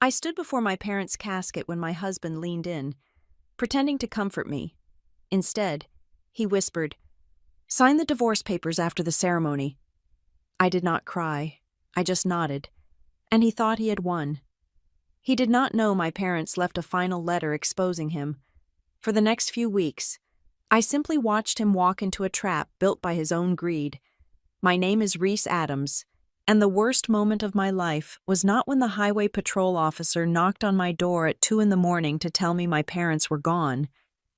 I stood before my parents' casket when my husband leaned in, pretending to comfort me. Instead, he whispered, "Sign the divorce papers after the ceremony." I did not cry. I just nodded, and he thought he had won. He did not know my parents left a final letter exposing him. For the next few weeks, I simply watched him walk into a trap built by his own greed. My name is Reese Adams, and the worst moment of my life was not when the highway patrol officer knocked on my door at 2 in the morning to tell me my parents were gone.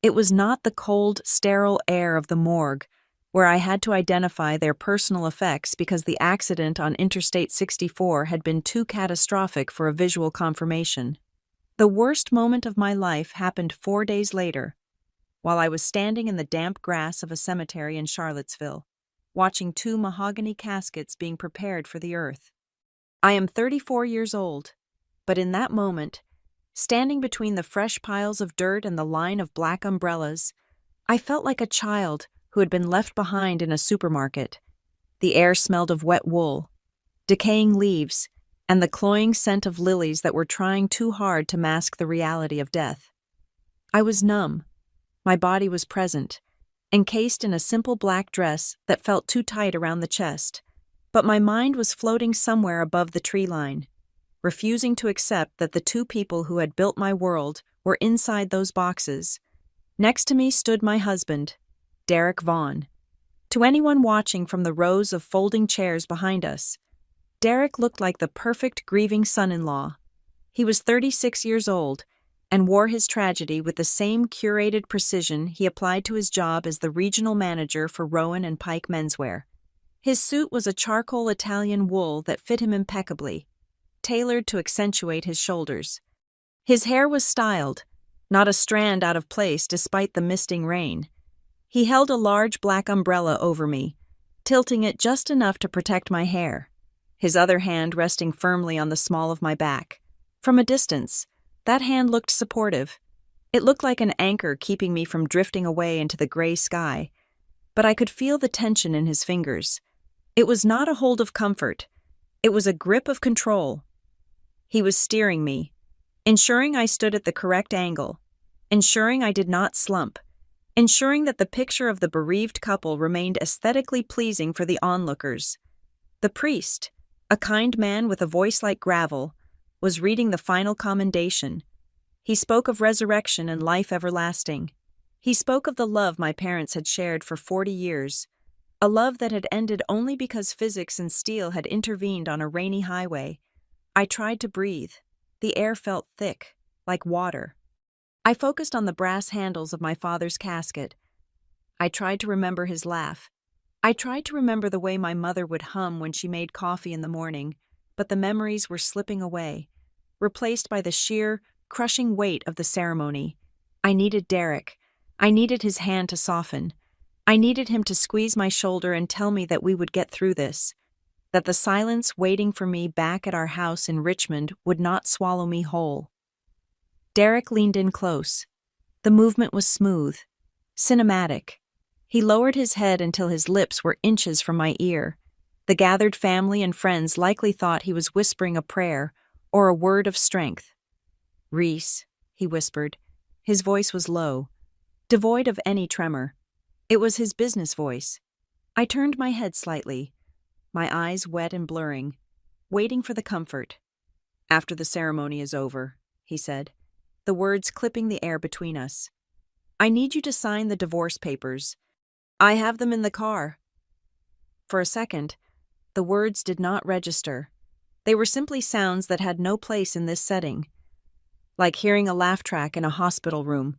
It was not the cold, sterile air of the morgue, where I had to identify their personal effects because the accident on Interstate 64 had been too catastrophic for a visual confirmation. The worst moment of my life happened 4 days later, while I was standing in the damp grass of a cemetery in Charlottesville, watching 2 mahogany caskets being prepared for the earth. I am 34 years old, but in that moment, standing between the fresh piles of dirt and the line of black umbrellas, I felt like a child who had been left behind in a supermarket. The air smelled of wet wool, decaying leaves, and the cloying scent of lilies that were trying too hard to mask the reality of death. I was numb. My body was present, encased in a simple black dress that felt too tight around the chest, but my mind was floating somewhere above the tree line, refusing to accept that the 2 people who had built my world were inside those boxes. Next to me stood my husband, Derek Vaughn. To anyone watching from the rows of folding chairs behind us, Derek looked like the perfect grieving son-in-law. He was 36 years old and wore his tragedy with the same curated precision he applied to his job as the regional manager for Rowan and Pike Menswear. His suit was a charcoal Italian wool that fit him impeccably, tailored to accentuate his shoulders. His hair was styled, not a strand out of place despite the misting rain. He held a large black umbrella over me, tilting it just enough to protect my hair, his other hand resting firmly on the small of my back. From a distance, that hand looked supportive. It looked like an anchor keeping me from drifting away into the gray sky, but I could feel the tension in his fingers. It was not a hold of comfort. It was a grip of control. He was steering me, ensuring I stood at the correct angle, ensuring I did not slump, ensuring that the picture of the bereaved couple remained aesthetically pleasing for the onlookers. The priest, a kind man with a voice like gravel, was reading the final commendation. He spoke of resurrection and life everlasting. He spoke of the love my parents had shared for 40 years, a love that had ended only because physics and steel had intervened on a rainy highway. I tried to breathe. The air felt thick, like water. I focused on the brass handles of my father's casket. I tried to remember his laugh. I tried to remember the way my mother would hum when she made coffee in the morning, but the memories were slipping away, replaced by the sheer, crushing weight of the ceremony. I needed Derek. I needed his hand to soften. I needed him to squeeze my shoulder and tell me that we would get through this, that the silence waiting for me back at our house in Richmond would not swallow me whole. Derek leaned in close. The movement was smooth, cinematic. He lowered his head until his lips were inches from my ear. The gathered family and friends likely thought he was whispering a prayer or a word of strength. "Reese," he whispered. His voice was low, devoid of any tremor. It was his business voice. I turned my head slightly, my eyes wet and blurring, waiting for the comfort. "After the ceremony is over," he said, the words clipping the air between us. "I need you to sign the divorce papers. I have them in the car." For a second, the words did not register. They were simply sounds that had no place in this setting, like hearing a laugh track in a hospital room.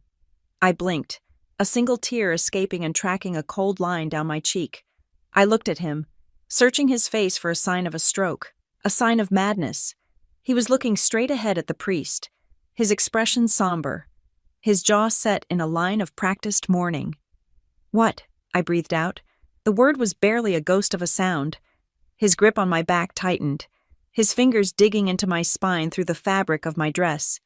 I blinked, a single tear escaping and tracking a cold line down my cheek. I looked at him, searching his face for a sign of a stroke, a sign of madness. He was looking straight ahead at the priest, his expression somber, his jaw set in a line of practiced mourning. "What?" I breathed out. The word was barely a ghost of a sound. His grip on my back tightened, his fingers digging into my spine through the fabric of my dress.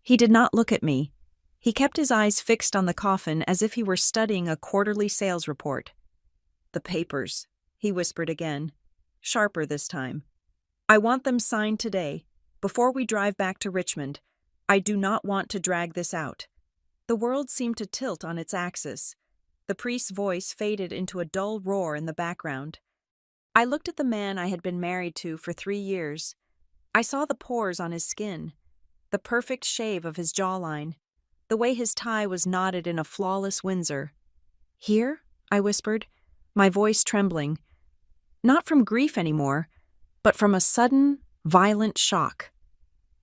He did not look at me. He kept his eyes fixed on the coffin as if he were studying a quarterly sales report. "The papers," he whispered again, sharper this time. "I want them signed today, before we drive back to Richmond, I do not want to drag this out." The world seemed to tilt on its axis. The priest's voice faded into a dull roar in the background. I looked at the man I had been married to for 3 years. I saw the pores on his skin, the perfect shave of his jawline, the way his tie was knotted in a flawless Windsor. "Here?" I whispered, my voice trembling. Not from grief anymore, but from a sudden, violent shock.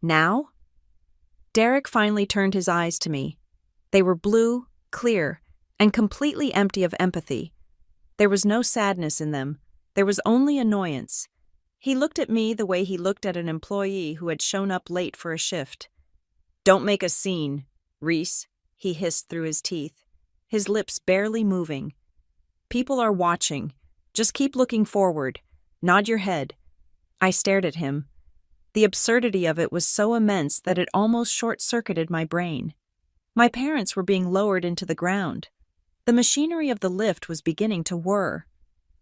"Now?" Derek finally turned his eyes to me. They were blue, clear, and completely empty of empathy. There was no sadness in them. There was only annoyance. He looked at me the way he looked at an employee who had shown up late for a shift. "Don't make a scene, Reese," he hissed through his teeth, his lips barely moving. "People are watching. Just keep looking forward. Nod your head." I stared at him. The absurdity of it was so immense that it almost short-circuited my brain. My parents were being lowered into the ground. The machinery of the lift was beginning to whir.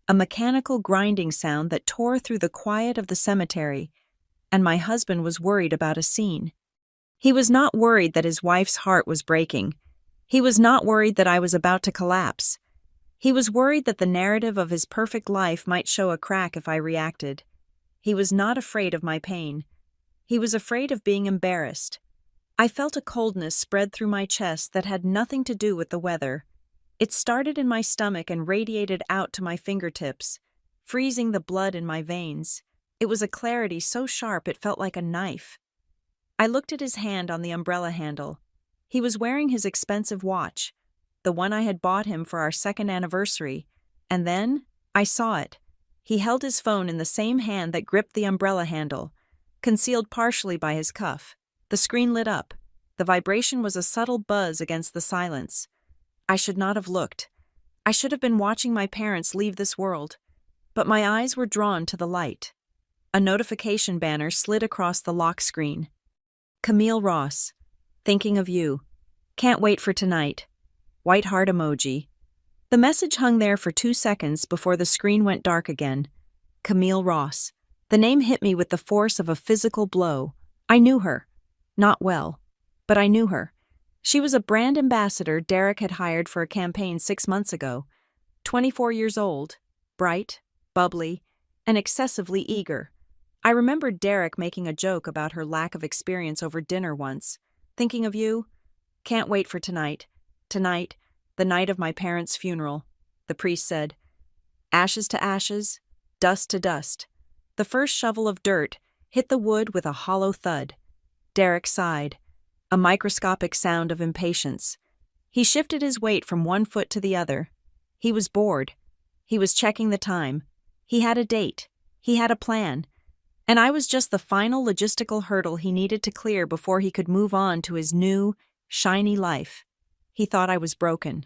A mechanical grinding sound that tore through the quiet of the cemetery, and my husband was worried about a scene. He was not worried that his wife's heart was breaking. He was not worried that I was about to collapse. He was worried that the narrative of his perfect life might show a crack if I reacted. He was not afraid of my pain. He was afraid of being embarrassed. I felt a coldness spread through my chest that had nothing to do with the weather. It started in my stomach and radiated out to my fingertips, freezing the blood in my veins. It was a clarity so sharp it felt like a knife. I looked at his hand on the umbrella handle. He was wearing his expensive watch, the one I had bought him for our 2nd anniversary, and then I saw it. He held his phone in the same hand that gripped the umbrella handle, concealed partially by his cuff. The screen lit up. The vibration was a subtle buzz against the silence. I should not have looked. I should have been watching my parents leave this world. But my eyes were drawn to the light. A notification banner slid across the lock screen. "Camille Ross. Thinking of you. Can't wait for tonight." White heart emoji. The message hung there for 2 seconds before the screen went dark again. Camille Ross. The name hit me with the force of a physical blow. I knew her. Not well. But I knew her. She was a brand ambassador Derek had hired for a campaign 6 months ago. 24 years old, bright, bubbly, and excessively eager. I remembered Derek making a joke about her lack of experience over dinner once. "Thinking of you? Can't wait for tonight. Tonight, the night of my parents' funeral," the priest said. Ashes to ashes, dust to dust. The first shovel of dirt hit the wood with a hollow thud. Derek sighed. A microscopic sound of impatience. He shifted his weight from one foot to the other. He was bored. He was checking the time. He had a date. He had a plan. And I was just the final logistical hurdle he needed to clear before he could move on to his new, shiny life. He thought I was broken.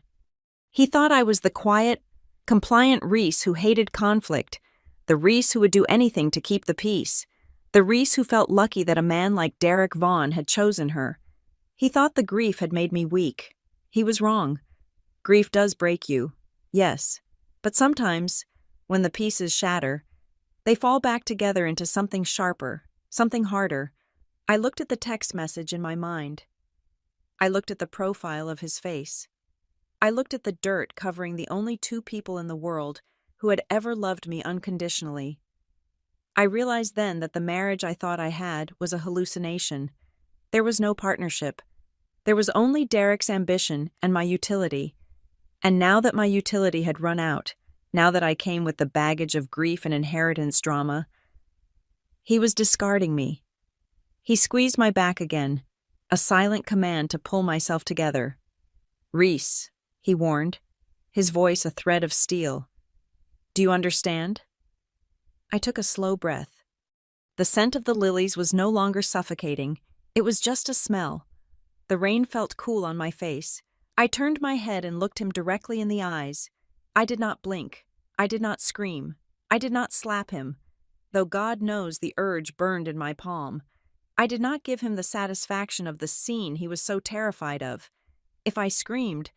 He thought I was the quiet, compliant Reese who hated conflict, the Reese who would do anything to keep the peace, the Reese who felt lucky that a man like Derek Vaughn had chosen her. He thought the grief had made me weak. He was wrong. Grief does break you, yes, but sometimes, when the pieces shatter, they fall back together into something sharper, something harder. I looked at the text message in my mind. I looked at the profile of his face. I looked at the dirt covering the only 2 people in the world who had ever loved me unconditionally. I realized then that the marriage I thought I had was a hallucination. There was no partnership. There was only Derek's ambition and my utility. And now that my utility had run out, now that I came with the baggage of grief and inheritance drama, he was discarding me. He squeezed my back again, a silent command to pull myself together. "Reese," he warned, his voice a thread of steel. "Do you understand?" I took a slow breath. The scent of the lilies was no longer suffocating. It was just a smell. The rain felt cool on my face. I turned my head and looked him directly in the eyes. I did not blink. I did not scream. I did not slap him, though God knows the urge burned in my palm. I did not give him the satisfaction of the scene he was so terrified of. If I screamed,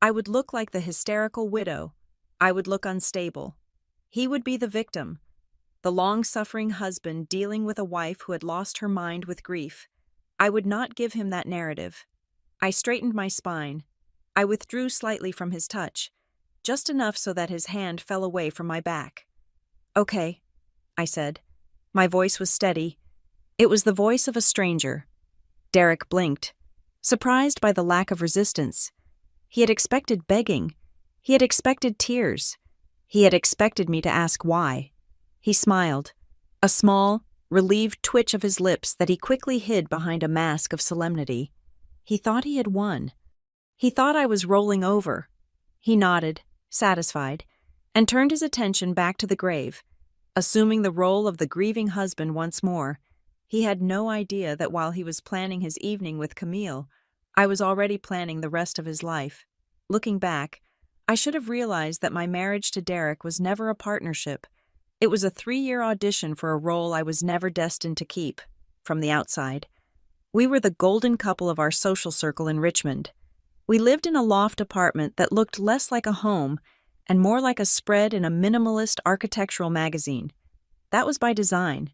I would look like the hysterical widow. I would look unstable. He would be the victim. the long-suffering husband dealing with a wife who had lost her mind with grief. I would not give him that narrative. I straightened my spine. I withdrew slightly from his touch, just enough so that his hand fell away from my back. "Okay," I said. My voice was steady. It was the voice of a stranger. Derek blinked, surprised by the lack of resistance. He had expected begging. He had expected tears. He had expected me to ask why. He smiled, a small, relieved twitch of his lips that he quickly hid behind a mask of solemnity. He thought he had won. He thought I was rolling over. He nodded, satisfied, and turned his attention back to the grave, assuming the role of the grieving husband once more. He had no idea that while he was planning his evening with Camille, I was already planning the rest of his life. Looking back, I should have realized that my marriage to Derek was never a partnership. It was a 3-year audition for a role I was never destined to keep, from the outside. We were the golden couple of our social circle in Richmond. We lived in a loft apartment that looked less like a home and more like a spread in a minimalist architectural magazine. That was by design.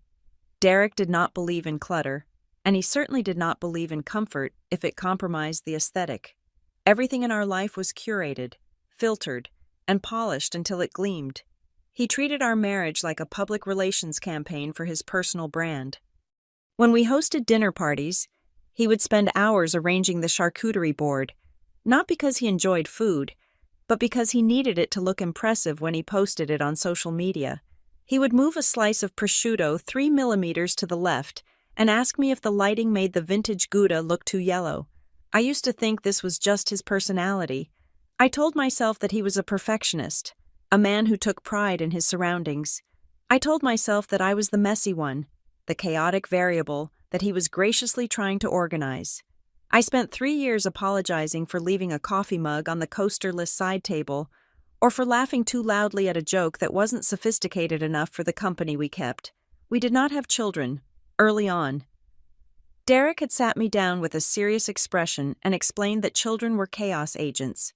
Derek did not believe in clutter, and he certainly did not believe in comfort if it compromised the aesthetic. Everything in our life was curated, filtered, and polished until it gleamed. He treated our marriage like a public relations campaign for his personal brand. When we hosted dinner parties, he would spend hours arranging the charcuterie board, not because he enjoyed food, but because he needed it to look impressive when he posted it on social media. He would move a slice of prosciutto 3 millimeters to the left and ask me if the lighting made the vintage Gouda look too yellow. I used to think this was just his personality. I told myself that he was a perfectionist, a man who took pride in his surroundings. I told myself that I was the messy one, the chaotic variable that he was graciously trying to organize. I spent 3 years apologizing for leaving a coffee mug on the coasterless side table, or for laughing too loudly at a joke that wasn't sophisticated enough for the company we kept. We did not have children, early on. Derek had sat me down with a serious expression and explained that children were chaos agents.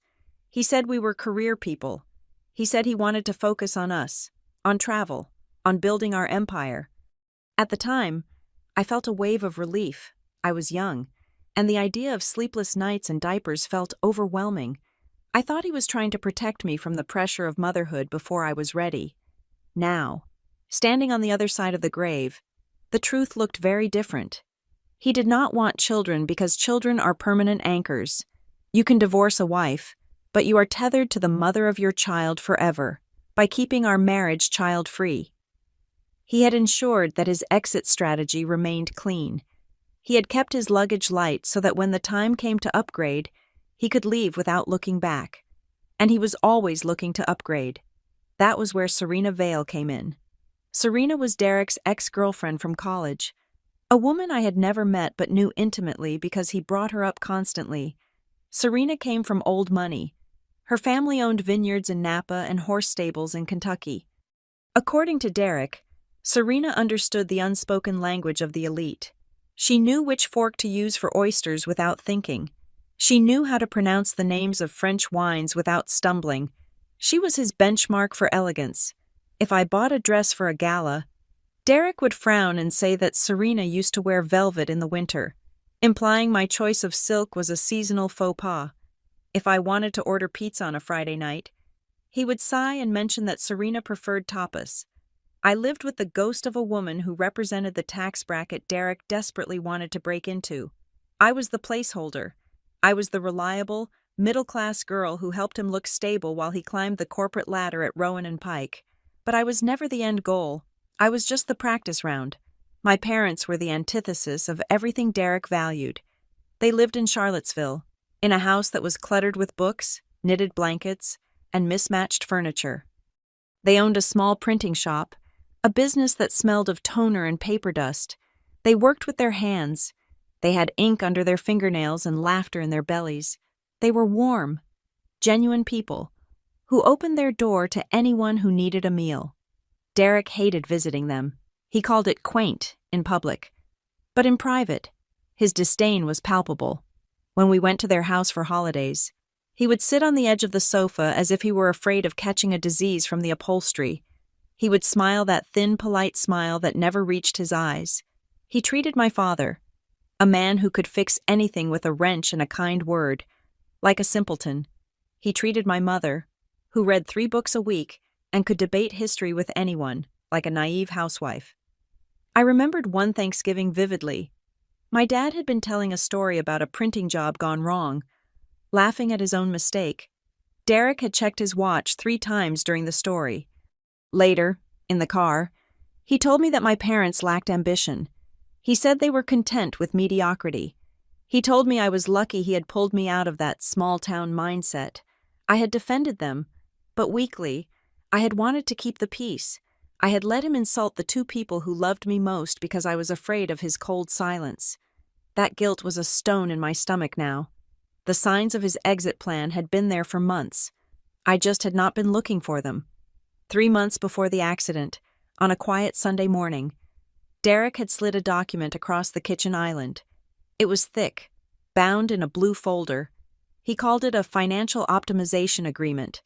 He said we were career people. He said he wanted to focus on us, on travel, on building our empire. At the time, I felt a wave of relief. I was young, and the idea of sleepless nights and diapers felt overwhelming. I thought he was trying to protect me from the pressure of motherhood before I was ready. Now, standing on the other side of the grave, the truth looked very different. He did not want children because children are permanent anchors. You can divorce a wife, but you are tethered to the mother of your child forever by keeping our marriage child-free. He had ensured that his exit strategy remained clean. He had kept his luggage light so that when the time came to upgrade, he could leave without looking back. And he was always looking to upgrade. That was where Serena Vale came in. Serena was Derek's ex-girlfriend from college, a woman I had never met but knew intimately because he brought her up constantly. Serena came from old money. Her family owned vineyards in Napa and horse stables in Kentucky. According to Derek, Serena understood the unspoken language of the elite. She knew which fork to use for oysters without thinking. She knew how to pronounce the names of French wines without stumbling. She was his benchmark for elegance. If I bought a dress for a gala, Derek would frown and say that Serena used to wear velvet in the winter, implying my choice of silk was a seasonal faux pas. If I wanted to order pizza on a Friday night, he would sigh and mention that Serena preferred tapas. I lived with the ghost of a woman who represented the tax bracket Derek desperately wanted to break into. I was the placeholder. I was the reliable, middle-class girl who helped him look stable while he climbed the corporate ladder at Rowan and Pike. But I was never the end goal. I was just the practice round. My parents were the antithesis of everything Derek valued. They lived in Charlottesville, in a house that was cluttered with books, knitted blankets, and mismatched furniture. They owned a small printing shop, a business that smelled of toner and paper dust. They worked with their hands. They had ink under their fingernails and laughter in their bellies. They were warm, genuine people who opened their door to anyone who needed a meal. Derek hated visiting them. He called it quaint in public. But in private, his disdain was palpable. When we went to their house for holidays, he would sit on the edge of the sofa as if he were afraid of catching a disease from the upholstery. He would smile that thin, polite smile that never reached his eyes. He treated my father, a man who could fix anything with a wrench and a kind word, like a simpleton. He treated my mother, who read 3 books a week and could debate history with anyone, like a naive housewife. I remembered one Thanksgiving vividly. My dad had been telling a story about a printing job gone wrong, laughing at his own mistake. Derek had checked his watch 3 times during the story. Later, in the car, he told me that my parents lacked ambition. He said they were content with mediocrity. He told me I was lucky he had pulled me out of that small-town mindset. I had defended them, but weakly. I had wanted to keep the peace. I had let him insult the 2 people who loved me most because I was afraid of his cold silence. That guilt was a stone in my stomach now. The signs of his exit plan had been there for months. I just had not been looking for them. 3 months before the accident, on a quiet Sunday morning, Derek had slid a document across the kitchen island. It was thick, bound in a blue folder. He called it a financial optimization agreement.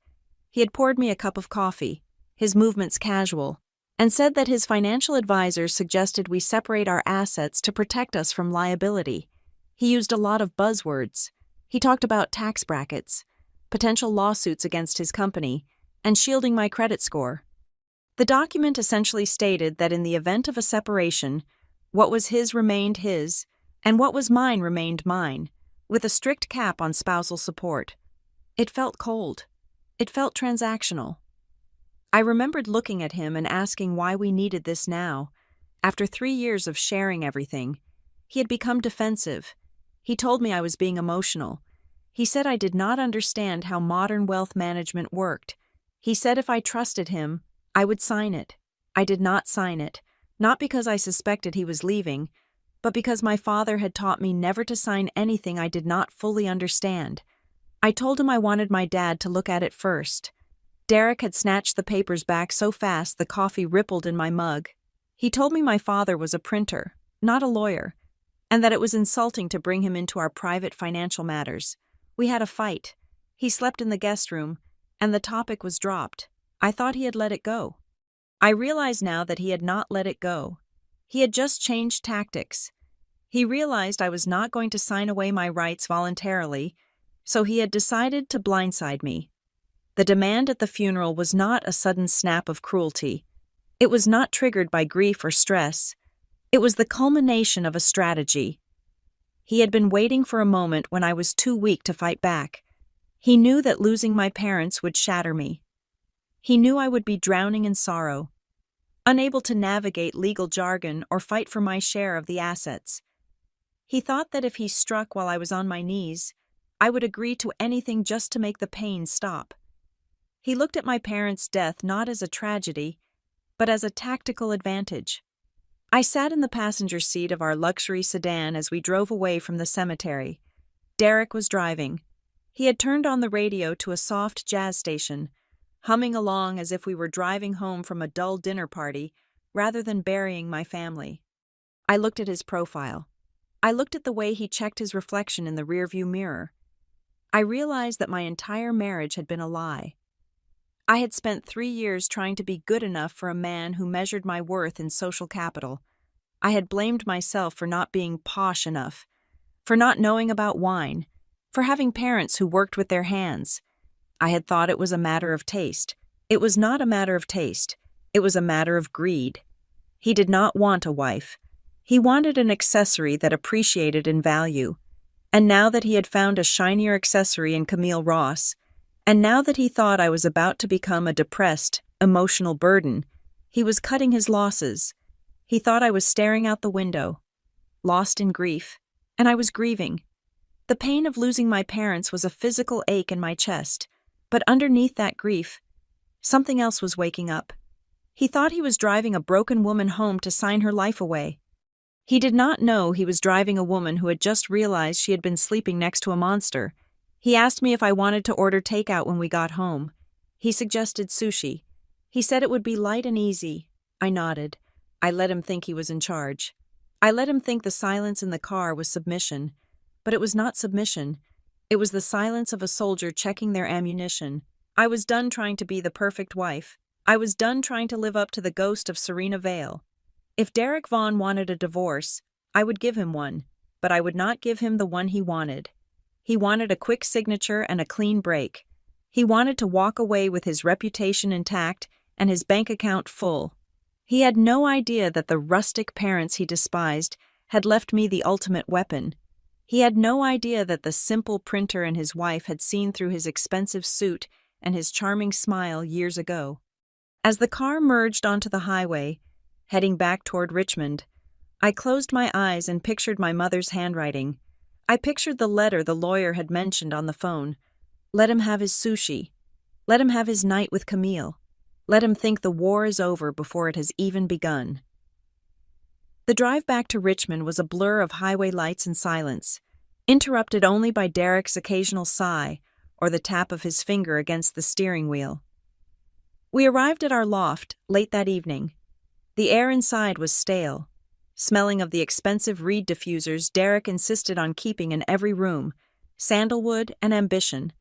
He had poured me a cup of coffee, his movements casual, and said that his financial advisors suggested we separate our assets to protect us from liability. He used a lot of buzzwords. He talked about tax brackets, potential lawsuits against his company, and shielding my credit score. The document essentially stated that in the event of a separation, what was his remained his, and what was mine remained mine, with a strict cap on spousal support. It felt cold. It felt transactional. I remembered looking at him and asking why we needed this now. After 3 years of sharing everything, he had become defensive. He told me I was being emotional. He said I did not understand how modern wealth management worked. He said if I trusted him, I would sign it. I did not sign it, not because I suspected he was leaving, but because my father had taught me never to sign anything I did not fully understand. I told him I wanted my dad to look at it first. Derek had snatched the papers back so fast the coffee rippled in my mug. He told me my father was a printer, not a lawyer, and that it was insulting to bring him into our private financial matters. We had a fight. He slept in the guest room, and the topic was dropped. I thought he had let it go. I realize now that he had not let it go. He had just changed tactics. He realized I was not going to sign away my rights voluntarily, so he had decided to blindside me. The demand at the funeral was not a sudden snap of cruelty. It was not triggered by grief or stress. It was the culmination of a strategy. He had been waiting for a moment when I was too weak to fight back. He knew that losing my parents would shatter me. He knew I would be drowning in sorrow, unable to navigate legal jargon or fight for my share of the assets. He thought that if he struck while I was on my knees, I would agree to anything just to make the pain stop. He looked at my parents' death not as a tragedy, but as a tactical advantage. I sat in the passenger seat of our luxury sedan as we drove away from the cemetery. Derek was driving. He had turned on the radio to a soft jazz station, humming along as if we were driving home from a dull dinner party rather than burying my family. I looked at his profile. I looked at the way he checked his reflection in the rearview mirror. I realized that my entire marriage had been a lie. I had spent 3 years trying to be good enough for a man who measured my worth in social capital. I had blamed myself for not being posh enough, for not knowing about wine, for having parents who worked with their hands. I had thought it was a matter of taste. It was not a matter of taste. It was a matter of greed. He did not want a wife. He wanted an accessory that appreciated in value. And now that he had found a shinier accessory in Camille Ross, and now that he thought I was about to become a depressed, emotional burden, he was cutting his losses. He thought I was staring out the window, lost in grief, and I was grieving. The pain of losing my parents was a physical ache in my chest, but underneath that grief, something else was waking up. He thought he was driving a broken woman home to sign her life away. He did not know he was driving a woman who had just realized she had been sleeping next to a monster. He asked me if I wanted to order takeout when we got home. He suggested sushi. He said it would be light and easy. I nodded. I let him think he was in charge. I let him think the silence in the car was submission. But it was not submission. It was the silence of a soldier checking their ammunition. I was done trying to be the perfect wife. I was done trying to live up to the ghost of Serena Vale. If Derek Vaughan wanted a divorce, I would give him one, but I would not give him the one he wanted. He wanted a quick signature and a clean break. He wanted to walk away with his reputation intact and his bank account full. He had no idea that the rustic parents he despised had left me the ultimate weapon. He had no idea that the simple printer and his wife had seen through his expensive suit and his charming smile years ago. As the car merged onto the highway, heading back toward Richmond, I closed my eyes and pictured my mother's handwriting. I pictured the letter the lawyer had mentioned on the phone. Let him have his sushi. Let him have his night with Camille. Let him think the war is over before it has even begun. The drive back to Richmond was a blur of highway lights and silence, interrupted only by Derek's occasional sigh or the tap of his finger against the steering wheel. We arrived at our loft late that evening. The air inside was stale, smelling of the expensive reed diffusers Derek insisted on keeping in every room, sandalwood and ambition.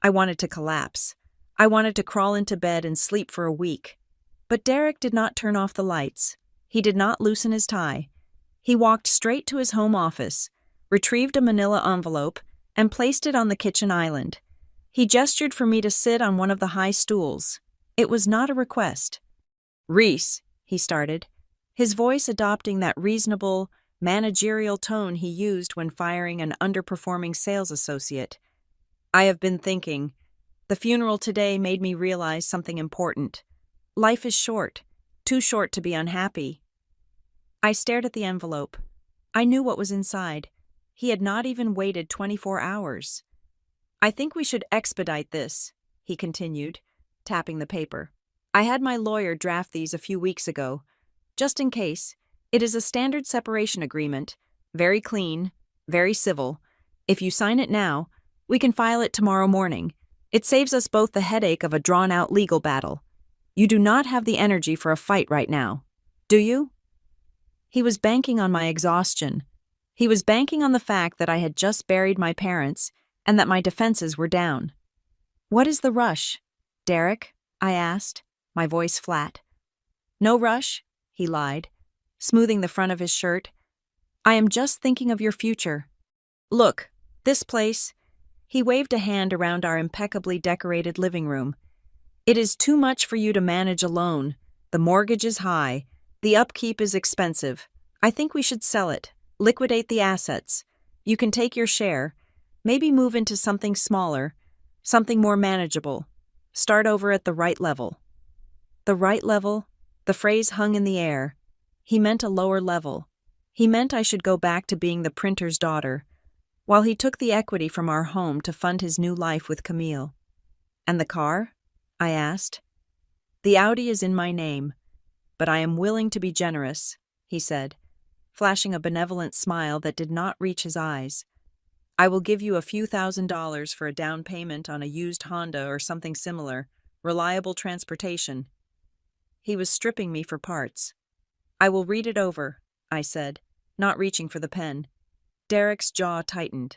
I wanted to collapse. I wanted to crawl into bed and sleep for a week. But Derek did not turn off the lights. He did not loosen his tie. He walked straight to his home office, retrieved a manila envelope, and placed it on the kitchen island. He gestured for me to sit on one of the high stools. It was not a request. "Reese," he started, his voice adopting that reasonable, managerial tone he used when firing an underperforming sales associate. "I have been thinking. The funeral today made me realize something important. Life is short, too short to be unhappy." I stared at the envelope. I knew what was inside. He had not even waited 24 hours. "I think we should expedite this," he continued, tapping the paper. "I had my lawyer draft these a few weeks ago. Just in case, it is a standard separation agreement, very clean, very civil. If you sign it now, we can file it tomorrow morning. It saves us both the headache of a drawn-out legal battle. You do not have the energy for a fight right now, do you?" He was banking on my exhaustion. He was banking on the fact that I had just buried my parents and that my defenses were down. "What is the rush, Derek?" I asked, my voice flat. "No rush," he lied, smoothing the front of his shirt. "I am just thinking of your future. Look, this place," he waved a hand around our impeccably decorated living room. "It is too much for you to manage alone. The mortgage is high. The upkeep is expensive. I think we should sell it, liquidate the assets. You can take your share, maybe move into something smaller, something more manageable. Start over at the right level." The right level? The phrase hung in the air. He meant a lower level. He meant I should go back to being the printer's daughter, while he took the equity from our home to fund his new life with Camille. "And the car?" I asked. "The Audi is in my name, but I am willing to be generous," he said, flashing a benevolent smile that did not reach his eyes. "I will give you a few $1,000s for a down payment on a used Honda or something similar, reliable transportation." He was stripping me for parts. "I will read it over," I said, not reaching for the pen. Derek's jaw tightened.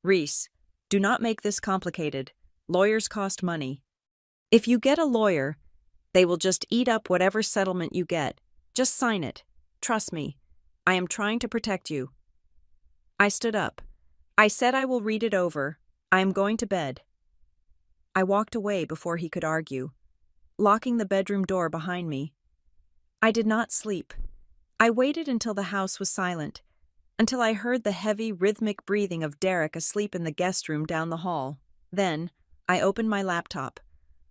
"Reese, do not make this complicated. Lawyers cost money. If you get a lawyer, they will just eat up whatever settlement you get. Just sign it. Trust me. I am trying to protect you." I stood up. "I said I will read it over. I am going to bed." I walked away before he could argue, locking the bedroom door behind me. I did not sleep. I waited until the house was silent, until I heard the heavy, rhythmic breathing of Derek asleep in the guest room down the hall. Then, I opened my laptop.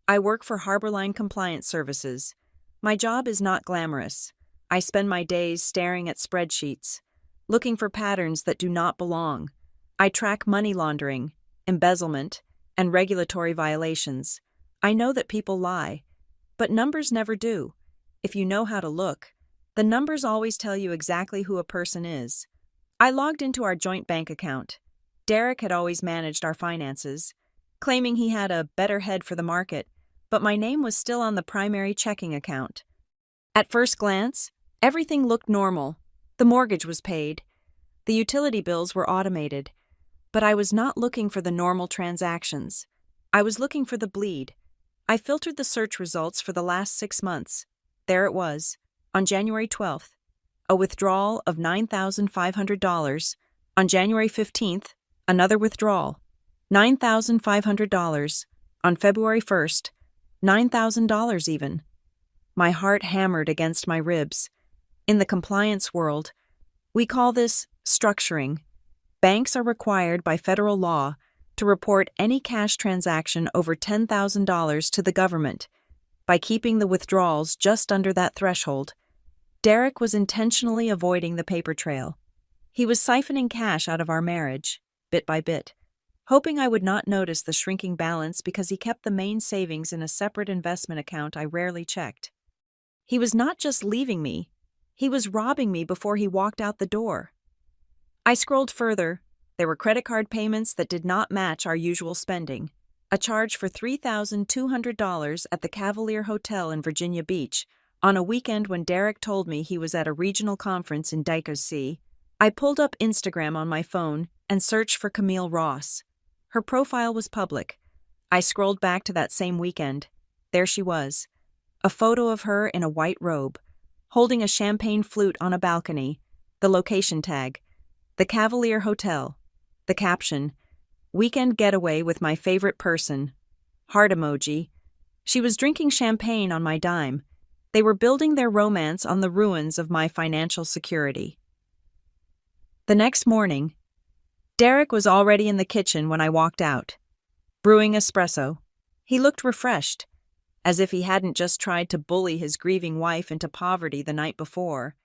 I work for Harborline Compliance Services. My job is not glamorous. I spend my days staring at spreadsheets, looking for patterns that do not belong. I track money laundering, embezzlement, and regulatory violations. I know that people lie, but numbers never do. If you know how to look, the numbers always tell you exactly who a person is. I logged into our joint bank account. Derek had always managed our finances, claiming he had a better head for the market, but my name was still on the primary checking account. At first glance, everything looked normal. The mortgage was paid. The utility bills were automated. But I was not looking for the normal transactions. I was looking for the bleed. I filtered the search results for the last 6 months. There it was, on January 12th. A withdrawal of $9,500. On January 15th, another withdrawal. $9,500. On February 1st, $9,000 even. My heart hammered against my ribs. In the compliance world, we call this structuring. Banks are required by federal law to report any cash transaction over $10,000 to the government. By keeping the withdrawals just under that threshold, Derek was intentionally avoiding the paper trail. He was siphoning cash out of our marriage, bit by bit, hoping I would not notice the shrinking balance because he kept the main savings in a separate investment account I rarely checked. He was not just leaving me, he was robbing me before he walked out the door. I scrolled further. There were credit card payments that did not match our usual spending. A charge for $3,200 at the Cavalier Hotel in Virginia Beach on a weekend when Derek told me he was at a regional conference in Dicosea. I pulled up Instagram on my phone and searched for Camille Ross. Her profile was public. I scrolled back to that same weekend. There she was. A photo of her in a white robe, holding a champagne flute on a balcony. The location tag, the Cavalier Hotel. The caption, "Weekend getaway with my favorite person." Heart emoji. She was drinking champagne on my dime. They were building their romance on the ruins of my financial security. The next morning, Derek was already in the kitchen when I walked out, brewing espresso. He looked refreshed, as if he hadn't just tried to bully his grieving wife into poverty the night before.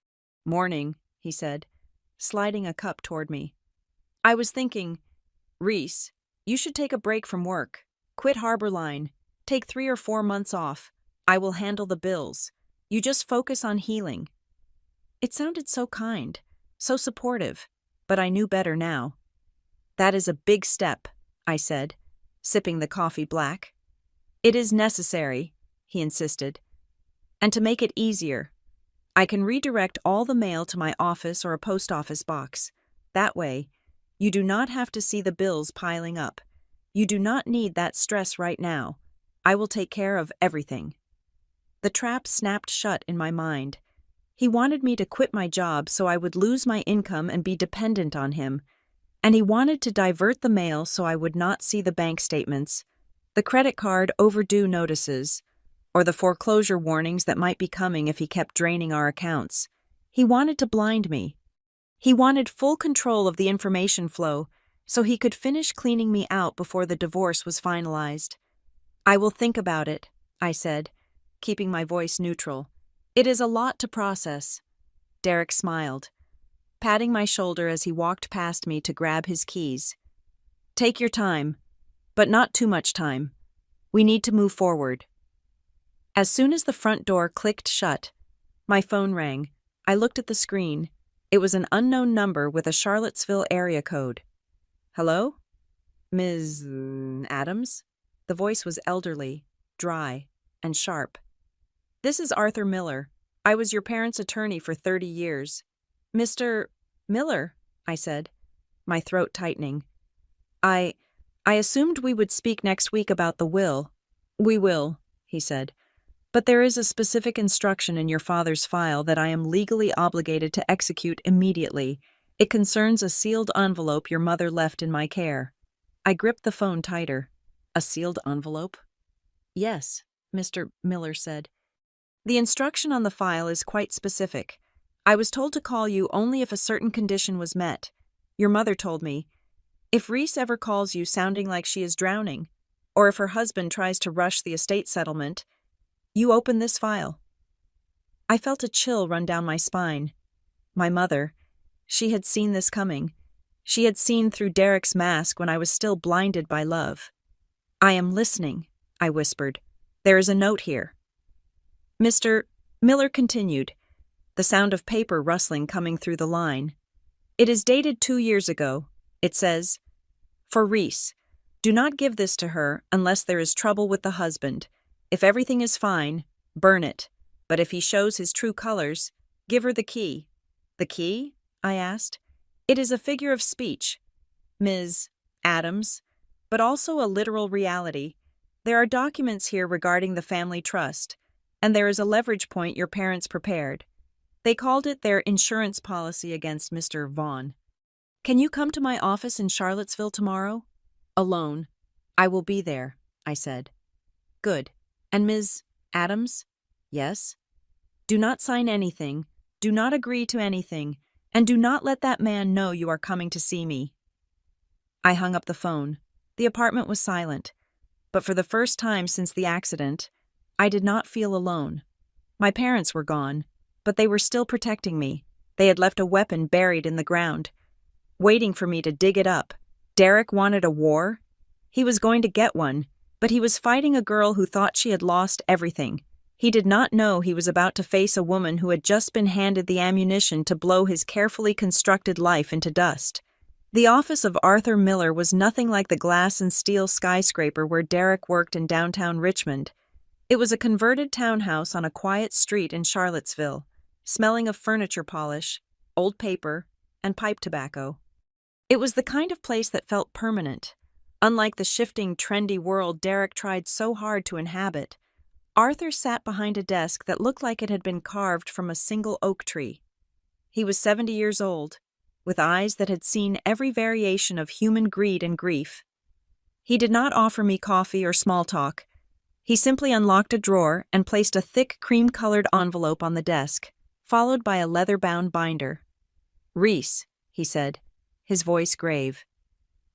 "Morning," he said, sliding a cup toward me. I was thinking, "Reese, you should take a break from work. Quit Harbor Line. Take 3 or 4 months off. I will handle the bills. You just focus on healing." It sounded so kind, so supportive, but I knew better now. "That is a big step," I said, sipping the coffee black. "It is necessary," he insisted. "And to make it easier, I can redirect all the mail to my office or a post office box. That way, you do not have to see the bills piling up. You do not need that stress right now. I will take care of everything." The trap snapped shut in my mind. He wanted me to quit my job so I would lose my income and be dependent on him. And he wanted to divert the mail so I would not see the bank statements, the credit card overdue notices, or the foreclosure warnings that might be coming if he kept draining our accounts. He wanted to blind me. He wanted full control of the information flow so he could finish cleaning me out before the divorce was finalized. "I will think about it," I said, keeping my voice neutral. "It is a lot to process." Derek smiled, patting my shoulder as he walked past me to grab his keys. "Take your time, but not too much time. We need to move forward." As soon as the front door clicked shut, my phone rang. I looked at the screen. It was an unknown number with a Charlottesville area code. "Hello? Ms. Adams?" The voice was elderly, dry, and sharp. "This is Arthur Miller. I was your parents' attorney for 30 years. "Mr. Miller," I said, my throat tightening. I assumed we would speak next week about the will." "We will," he said. "But there is a specific instruction in your father's file that I am legally obligated to execute immediately. It concerns a sealed envelope your mother left in my care." I gripped the phone tighter. "A sealed envelope?" "Yes," Mr. Miller said. "The instruction on the file is quite specific. I was told to call you only if a certain condition was met. Your mother told me, if Reese ever calls you sounding like she is drowning, or if her husband tries to rush the estate settlement, you open this file." I felt a chill run down my spine. My mother, she had seen this coming. She had seen through Derek's mask when I was still blinded by love. "I am listening," I whispered. "There is a note here." Mr. Miller continued, the sound of paper rustling coming through the line. "It is dated 2 years ago. It says, 'For Reese, do not give this to her unless there is trouble with the husband. If everything is fine, burn it. But if he shows his true colors, give her the key.'" "The key?" I asked. "It is a figure of speech, Ms. Adams, but also a literal reality. There are documents here regarding the family trust, and there is a leverage point your parents prepared. They called it their insurance policy against Mr. Vaughn. Can you come to my office in Charlottesville tomorrow? Alone. I will be there, I said. Good. And Ms. Adams? Yes? Do not sign anything, do not agree to anything, and do not let that man know you are coming to see me. I hung up the phone. The apartment was silent, but for the first time since the accident, I did not feel alone. My parents were gone, but they were still protecting me. They had left a weapon buried in the ground, waiting for me to dig it up. Derek wanted a war? He was going to get one, but he was fighting a girl who thought she had lost everything. He did not know he was about to face a woman who had just been handed the ammunition to blow his carefully constructed life into dust. The office of Arthur Miller was nothing like the glass and steel skyscraper where Derek worked in downtown Richmond. It was a converted townhouse on a quiet street in Charlottesville, smelling of furniture polish, old paper, and pipe tobacco. It was the kind of place that felt permanent. Unlike the shifting, trendy world Derek tried so hard to inhabit, Arthur sat behind a desk that looked like it had been carved from a single oak tree. He was 70 years old, with eyes that had seen every variation of human greed and grief. He did not offer me coffee or small talk. He simply unlocked a drawer and placed a thick cream-colored envelope on the desk, followed by a leather-bound binder. "Reese," he said, his voice grave.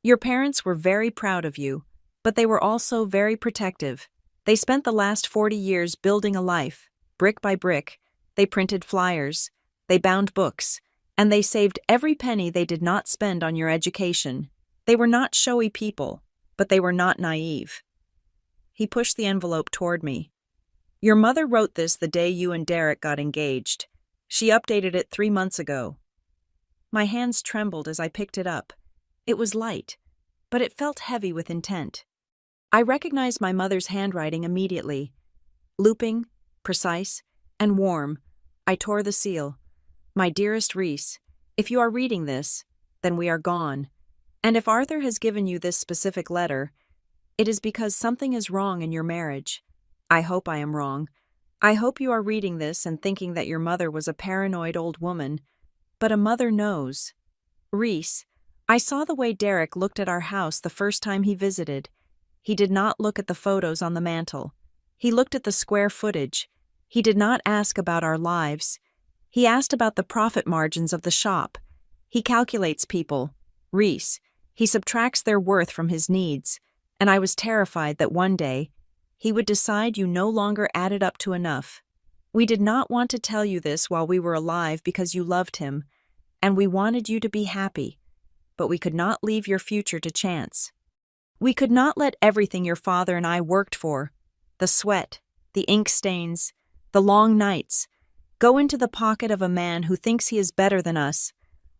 "Your parents were very proud of you, but they were also very protective. They spent the last 40 years building a life, brick by brick. They printed flyers, they bound books, and they saved every penny they did not spend on your education. They were not showy people, but they were not naive." He pushed the envelope toward me. "Your mother wrote this the day you and Derek got engaged. She updated it 3 months ago." My hands trembled as I picked it up. It was light, but it felt heavy with intent. I recognized my mother's handwriting immediately. Looping, precise, and warm, I tore the seal. "My dearest Reese, if you are reading this, then we are gone. And if Arthur has given you this specific letter, it is because something is wrong in your marriage. I hope I am wrong. I hope you are reading this and thinking that your mother was a paranoid old woman. But a mother knows. Reese, I saw the way Derek looked at our house the first time he visited. He did not look at the photos on the mantel. He looked at the square footage. He did not ask about our lives. He asked about the profit margins of the shop. He calculates people. Reese, he subtracts their worth from his needs. And I was terrified that one day, he would decide you no longer added up to enough. We did not want to tell you this while we were alive because you loved him, and we wanted you to be happy, but we could not leave your future to chance. We could not let everything your father and I worked for, the sweat, the ink stains, the long nights, go into the pocket of a man who thinks he is better than us.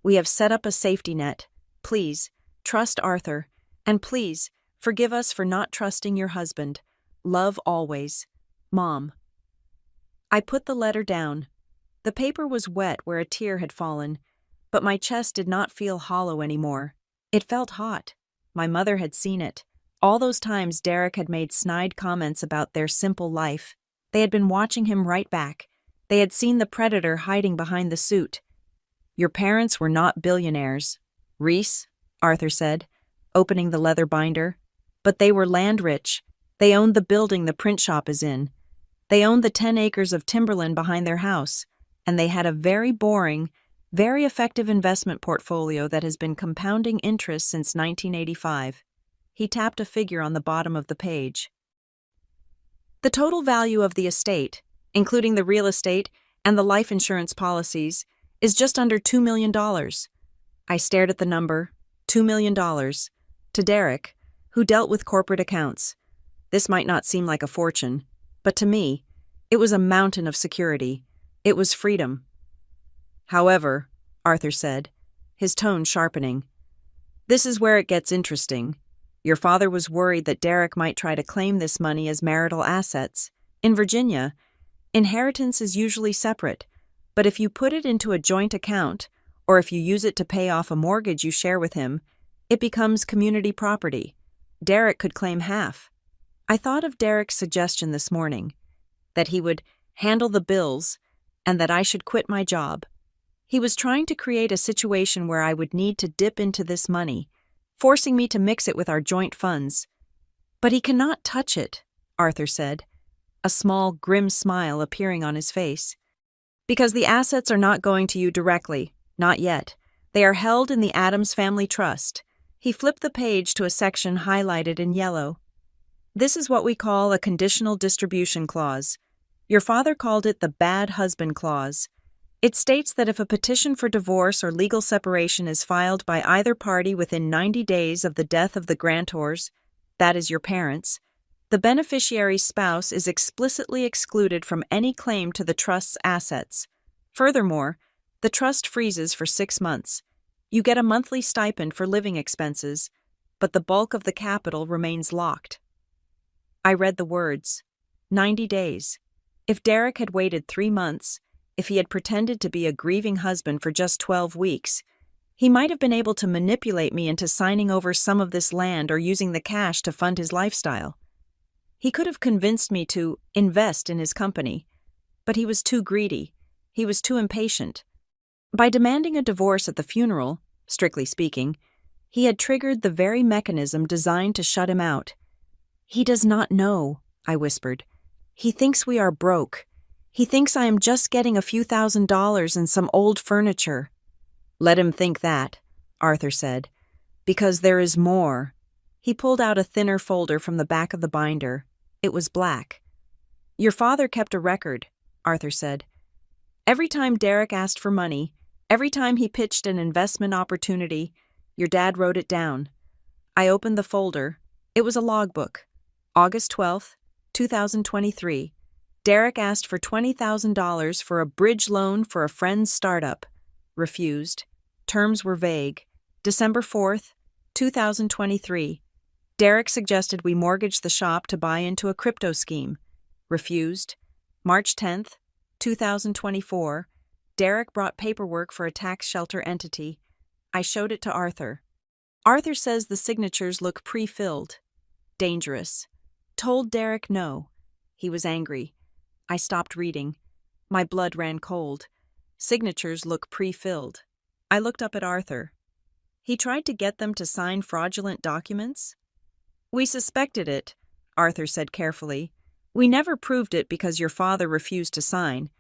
We have set up a safety net. Please, trust Arthur, and please, forgive us for not trusting your husband. Love always. Mom." I put the letter down. The paper was wet where a tear had fallen, but my chest did not feel hollow anymore. It felt hot. My mother had seen it. All those times Derek had made snide comments about their simple life. They had been watching him right back. They had seen the predator hiding behind the suit. "Your parents were not billionaires, Reese," Arthur said, opening the leather binder. "But they were land-rich. They owned the building the print shop is in. They owned the 10 acres of timberland behind their house, and they had a very boring, very effective investment portfolio that has been compounding interest since 1985. He tapped a figure on the bottom of the page. "The total value of the estate, including the real estate and the life insurance policies, is just under $2 million. I stared at the number, $2 million, to Derek, who dealt with corporate accounts. This might not seem like a fortune, but to me, it was a mountain of security. It was freedom. "However," Arthur said, his tone sharpening, "this is where it gets interesting. Your father was worried that Derek might try to claim this money as marital assets. In Virginia, inheritance is usually separate, but if you put it into a joint account, or if you use it to pay off a mortgage you share with him, it becomes community property. Derek could claim half. I thought of Derek's suggestion this morning, that he would handle the bills and that I should quit my job. He was trying to create a situation where I would need to dip into this money, forcing me to mix it with our joint funds. But he cannot touch it, Arthur said, a small, grim smile appearing on his face. Because the assets are not going to you directly, not yet. They are held in the Addams Family Trust. He flipped the page to a section highlighted in yellow. This is what we call a conditional distribution clause. Your father called it the bad husband clause. It states that if a petition for divorce or legal separation is filed by either party within 90 days of the death of the grantors, that is your parents, the beneficiary's spouse is explicitly excluded from any claim to the trust's assets. Furthermore, the trust freezes for 6 months. You get a monthly stipend for living expenses, but the bulk of the capital remains locked. I read the words. 90 days. If Derek had waited 3 months, if he had pretended to be a grieving husband for just 12 weeks, he might have been able to manipulate me into signing over some of this land or using the cash to fund his lifestyle. He could have convinced me to invest in his company, but he was too greedy. He was too impatient. By demanding a divorce at the funeral, strictly speaking, he had triggered the very mechanism designed to shut him out. He does not know, I whispered. He thinks we are broke. He thinks I am just getting a few $1,000s and some old furniture. Let him think that, Arthur said, because there is more. He pulled out a thinner folder from the back of the binder. It was black. Your father kept a record, Arthur said. Every time Derek asked for money, every time he pitched an investment opportunity, your dad wrote it down. I opened the folder. It was a logbook. August 12th, 2023. Derek asked for $20,000 for a bridge loan for a friend's startup. Refused. Terms were vague. December 4th, 2023. Derek suggested we mortgage the shop to buy into a crypto scheme. Refused. March 10th, 2024. Derek brought paperwork for a tax shelter entity. I showed it to Arthur. Arthur says the signatures look pre-filled. Dangerous. Told Derek no. He was angry. I stopped reading. My blood ran cold. Signatures look pre-filled. I looked up at Arthur. He tried to get them to sign fraudulent documents? We suspected it, Arthur said carefully. We never proved it because your father refused to sign.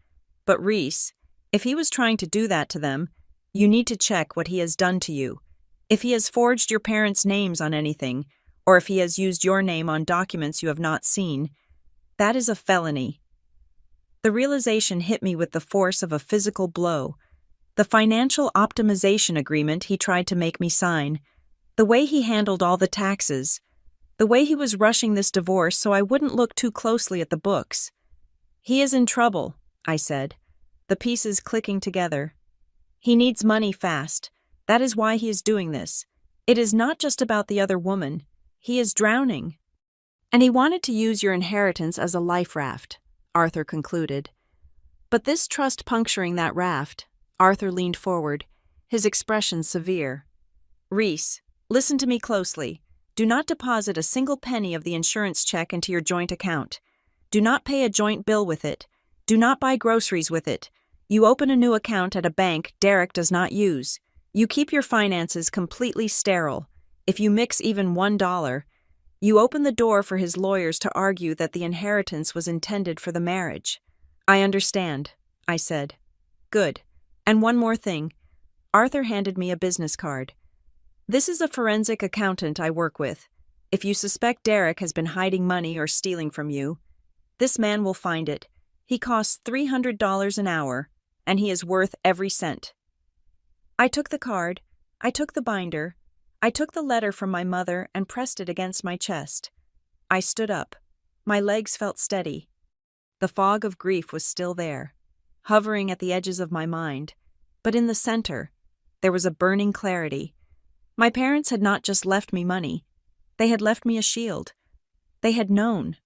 But Reese, if he was trying to do that to them, you need to check what he has done to you. If he has forged your parents' names on anything, or if he has used your name on documents you have not seen, that is a felony. The realization hit me with the force of a physical blow. The financial optimization agreement he tried to make me sign, the way he handled all the taxes, the way he was rushing this divorce so I wouldn't look too closely at the books. He is in trouble, I said, the pieces clicking together. He needs money fast. That is why he is doing this. It is not just about the other woman. He is drowning. And he wanted to use your inheritance as a life raft, Arthur concluded. But this trust puncturing that raft, Arthur leaned forward, his expression severe. Reese, listen to me closely. Do not deposit a single penny of the insurance check into your joint account. Do not pay a joint bill with it. Do not buy groceries with it. You open a new account at a bank Derek does not use. You keep your finances completely sterile. If you mix even $1, you open the door for his lawyers to argue that the inheritance was intended for the marriage. I understand, I said. Good. And one more thing. Arthur handed me a business card. This is a forensic accountant I work with. If you suspect Derek has been hiding money or stealing from you, this man will find it. He costs $300 an hour, and he is worth every cent. I took the card, I took the binder, I took the letter from my mother and pressed it against my chest. I stood up. My legs felt steady. The fog of grief was still there, hovering at the edges of my mind, but in the center, there was a burning clarity. My parents had not just left me money. They had left me a shield. They had known,